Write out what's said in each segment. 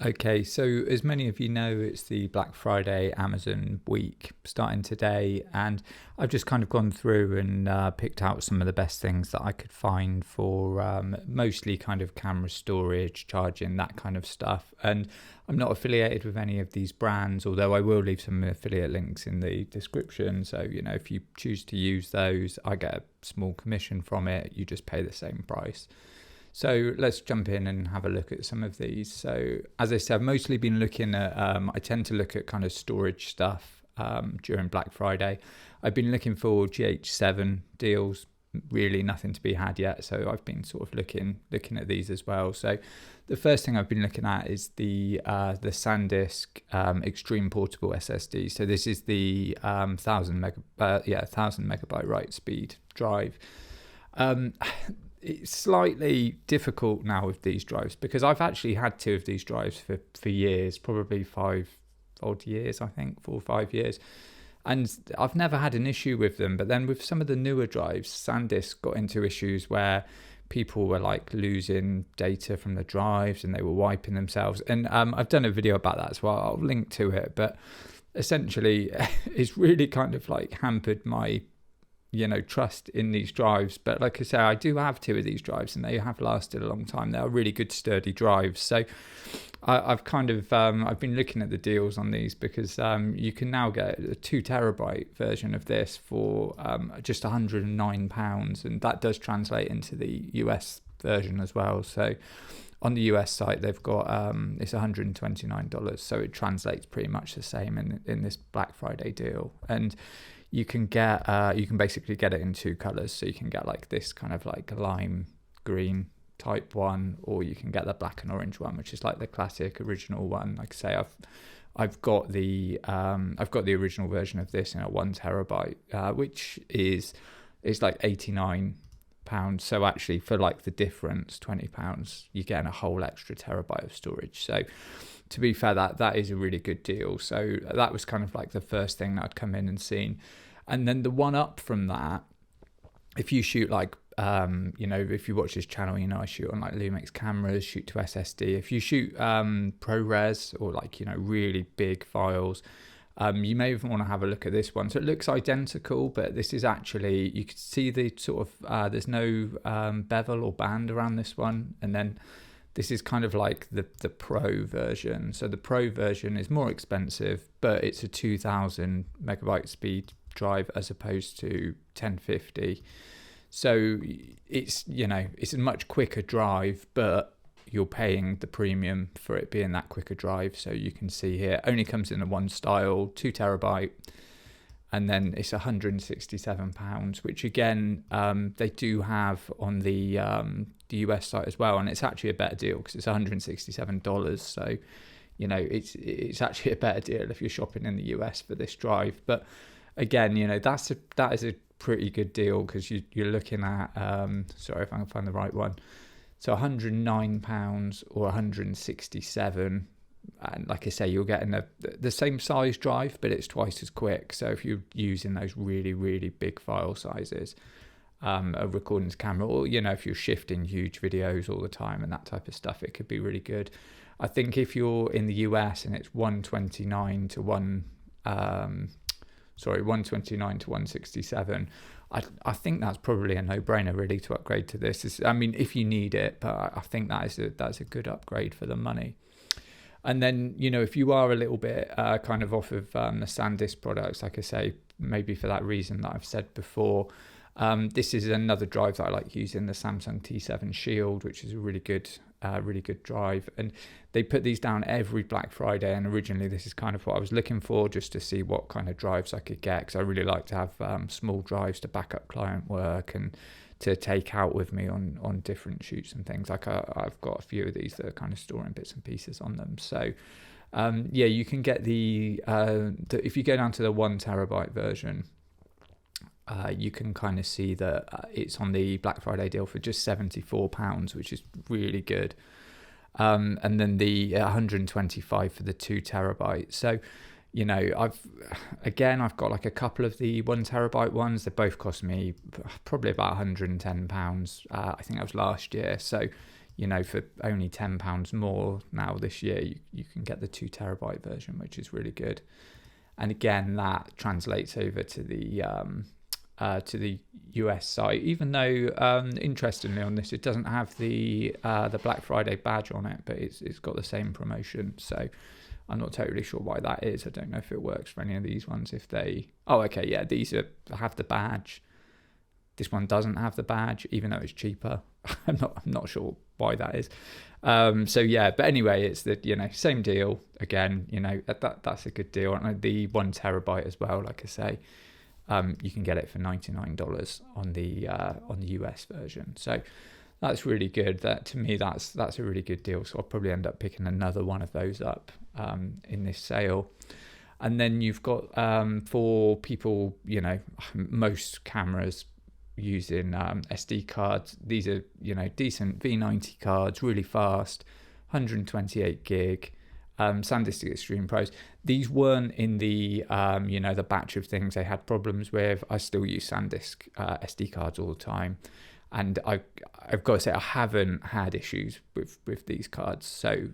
Okay, so as many of you know, it's the Black Friday Amazon week starting today, and I've just kind of gone through and picked out some of the best things that I could find for mostly kind of camera storage, charging, that kind of stuff. And I'm not affiliated with any of these brands, although I will leave some affiliate links in the description. So, if you choose to use those, I get a small commission from it. You just pay the same price. So let's jump in and have a look at some of these. So as I said, I've mostly been looking at, I tend to look at kind of storage stuff during Black Friday. I've been looking for GH7 deals, really nothing to be had yet. So I've been sort of looking at these as well. So the first thing I've been looking at is the SanDisk Extreme Portable SSD. So this is the 1000 megabyte write speed drive. It's slightly difficult now with these drives because I've actually had two of these drives for years, probably 5 odd years, I think, 4 or 5 years. And I've never had an issue with them. But then with some of the newer drives, SanDisk got into issues where people were like losing data from the drives and they were wiping themselves. And I've done a video about that as well. I'll link to it. But essentially, it's really kind of like hampered my trust in these drives. But like I say, I do have two of these drives and they have lasted a long time. They are really good sturdy drives. So I've kind of I've been looking at the deals on these because you can now get a 2 terabyte version of this for just £109, and that does translate into the US version as well. So on the US site they've got it's $129, so it translates pretty much the same in this Black Friday deal. And you can basically get it in 2 colors. So you can get like this kind of like lime green type one, or you can get the black and orange one, which is like the classic original one. Like I say, I've got the original version of this in a 1 terabyte, which is like £89. So actually for like the difference, £20, you're getting a whole extra terabyte of storage. So to be fair, that is a really good deal. So that was kind of like the first thing that I'd come in and seen. And then the one up from that, if you shoot like, if you watch this channel, I shoot on like Lumix cameras, shoot to SSD. If you shoot ProRes or like, really big files, you may even want to have a look at this one. So it looks identical, but this is actually, you can see the sort of, there's no bevel or band around this one. And then this is kind of like the Pro version. So the Pro version is more expensive, but it's a 2000 megabyte speed drive as opposed to 1050. So it's a much quicker drive, but you're paying the premium for it being that quicker drive. So you can see here, only comes in a one style, 2 terabyte, and then it's £167, which again, they do have on the US site as well. And it's actually a better deal because it's $167. So, it's actually a better deal if you're shopping in the US for this drive. But again, that is a pretty good deal because you're looking at, sorry if I can find the right one. So £109 or 167. And like I say, you're getting the same size drive, but it's twice as quick. So if you're using those really, really big file sizes, a recording camera, or, if you're shifting huge videos all the time and that type of stuff, it could be really good. I think if you're in the US and it's 129 to 167, I think that's probably a no-brainer really to upgrade to this. If you need it, but I think that's a good upgrade for the money. And then, if you are a little bit kind of off of the SanDisk products, like I say, maybe for that reason that I've said before, this is another drive that I like using, the Samsung T7 Shield, which is a really good drive. And they put these down every Black Friday. And originally, this is kind of what I was looking for, just to see what kind of drives I could get, because I really like to have small drives to back up client work and to take out with me on different shoots and things. Like I've got a few of these that are kind of storing bits and pieces on them. So you can get the if you go down to the 1 terabyte version, you can kind of see that it's on the Black Friday deal for just £74, which is really good. And then the 125 for the 2 terabyte. So, I've got like a couple of the 1 terabyte ones. They both cost me probably about £110. I think that was last year. So, for only £10 more now this year, you can get the 2 terabyte version, which is really good. And again, that translates over to the US site, even though interestingly on this, it doesn't have the Black Friday badge on it, but it's got the same promotion. So I'm not totally sure why that is. I don't know if it works for any of these ones. These have the badge. This one doesn't have the badge, even though it's cheaper. I'm not sure why that is. But anyway, it's the same deal again. That's a good deal. And the 1 terabyte as well. Like I say, you can get it for $99 on the US version. So that's really good. That to me, that's a really good deal. So I'll probably end up picking another one of those up in this sale. And then you've got for people, most cameras using SD cards. These are decent V90 cards, really fast, 128 gig. SanDisk Extreme Pros. These weren't in the the batch of things they had problems with. I still use SanDisk SD cards all the time, and I've got to say I haven't had issues with these cards. So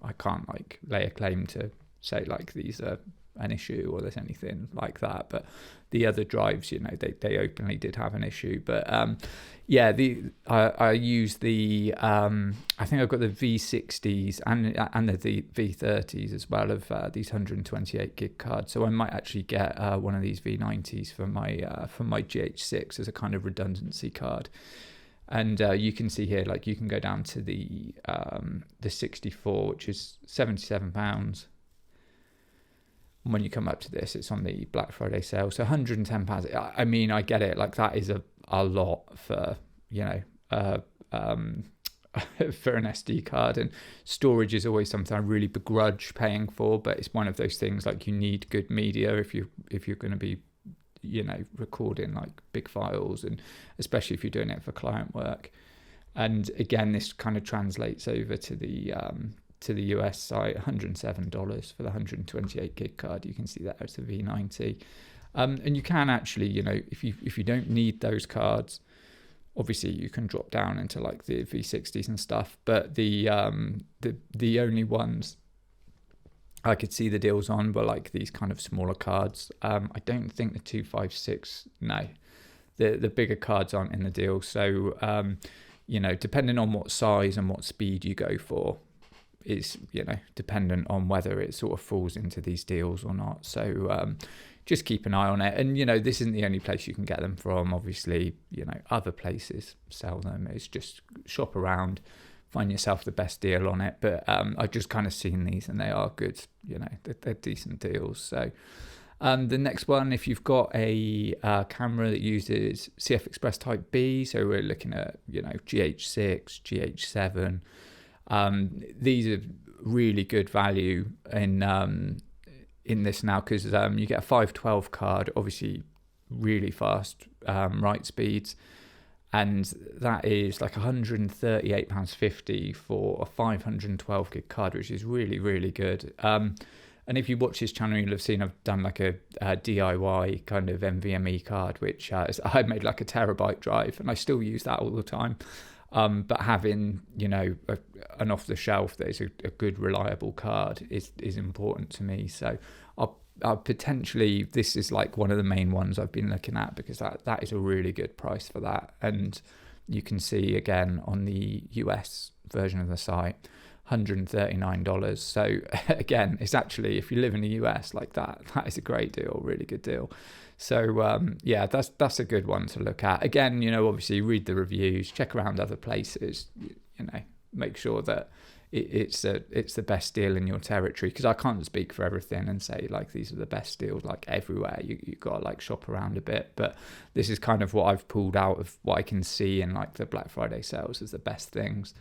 I can't lay a claim to say these are an issue or there's anything like that. But the other drives, they openly did have an issue. But I use the I think I've got the V60s and the V30s as well of these 128 gig cards. So I might actually get one of these V90s for my GH6 as a kind of redundancy card. And you can see here, you can go down to the 64, which is £77. And when you come up to this, it's on the Black Friday sale, so £110. I mean, I get it. That is a lot for for an SD card, and storage is always something I really begrudge paying for. But it's one of those things you need good media if you're going to be recording big files, and especially if you're doing it for client work. And again, this kind of translates over to the US site, $107 for the 128 gig card. You can see that it's a V90, and you can actually, if you don't need those cards, obviously you can drop down into the V60s and stuff. But the only ones I could see the deals on were these kind of smaller cards. I don't think the 256, no, the bigger cards aren't in the deal. So depending on what size and what speed you go for, is dependent on whether it sort of falls into these deals or not. So just keep an eye on it. And this isn't the only place you can get them from. Obviously, other places sell them. It's just shop around, find yourself the best deal on it. But I've just kind of seen these and they are good. They're decent deals. So the next one, if you've got a camera that uses CF Express Type B, so we're looking at GH6, GH7. These are really good value in this now, because you get a 512 card, obviously really fast write speeds, and that is £138.50 for a 512 gig card, which is really, really good. And if you watch this channel, you'll have seen I've done a DIY kind of NVMe card, which I made a terabyte drive, and I still use that all the time. But having, an off-the-shelf that is a good, reliable card is important to me. So I'll potentially, this is one of the main ones I've been looking at, because that is a really good price for that. And you can see again on the US version of the site, $139. So again, it's actually, if you live in the US that is a great deal, really good deal. So that's a good one to look at. Again, obviously read the reviews, check around other places, make sure that it's the best deal in your territory, because I can't speak for everything and say these are the best deals everywhere. You got to shop around a bit, but this is kind of what I've pulled out of what I can see in the Black Friday sales as the best things.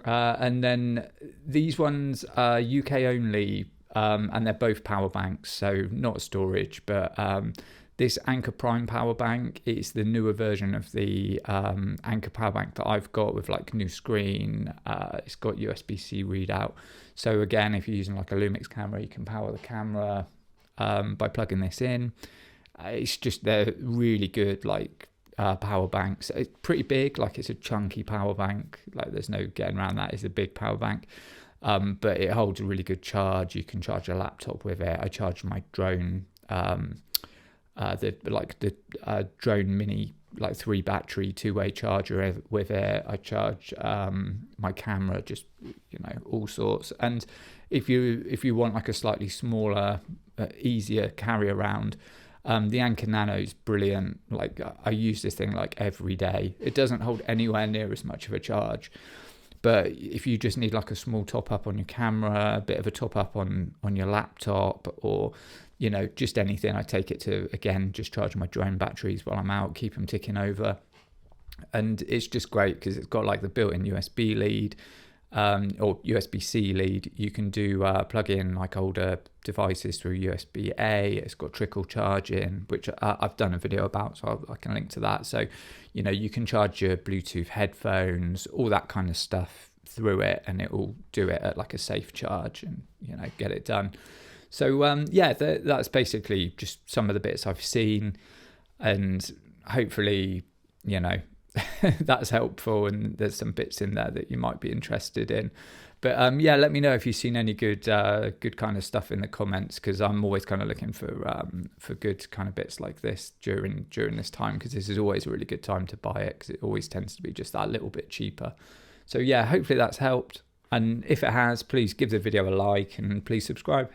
And then these ones are UK only. And they're both power banks, so not storage, but this Anker Prime power bank is the newer version of the Anker power bank that I've got, with new screen. It's got USB-C readout. So again, if you're using a Lumix camera, you can power the camera by plugging this in. It's just, they're really good power bank. So it's pretty big, like it's a chunky power bank. Like there's no getting around that. It's a big power bank. But it holds a really good charge. You can charge a laptop with it. I charge my drone, the drone mini, like 3 battery 2-way charger with it. I charge my camera, just all sorts. And if you want like a slightly smaller, easier carry around, the Anker Nano is brilliant. Like I use this thing like every day. It doesn't hold anywhere near as much of a charge. But if you just need like a small top up on your camera, a bit of a top up on your laptop, or just anything, I take it to, again, just charge my drone batteries while I'm out, keep them ticking over. And it's just great because it's got like the built-in USB lead, or USB-C lead. You can do plug in like older devices through USB-A. It's got trickle charging, which I've done a video about, so I can link to that. So you can charge your Bluetooth headphones, all that kind of stuff through it, and it will do it at like a safe charge and get it done. So that's basically just some of the bits I've seen, and hopefully that's helpful, and there's some bits in there that you might be interested in. But let me know if you've seen any good kind of stuff in the comments, because I'm always kind of looking for good kind of bits like this during this time, because this is always a really good time to buy it, because it always tends to be just that little bit cheaper. So hopefully that's helped, and if it has, please give the video a like and please subscribe.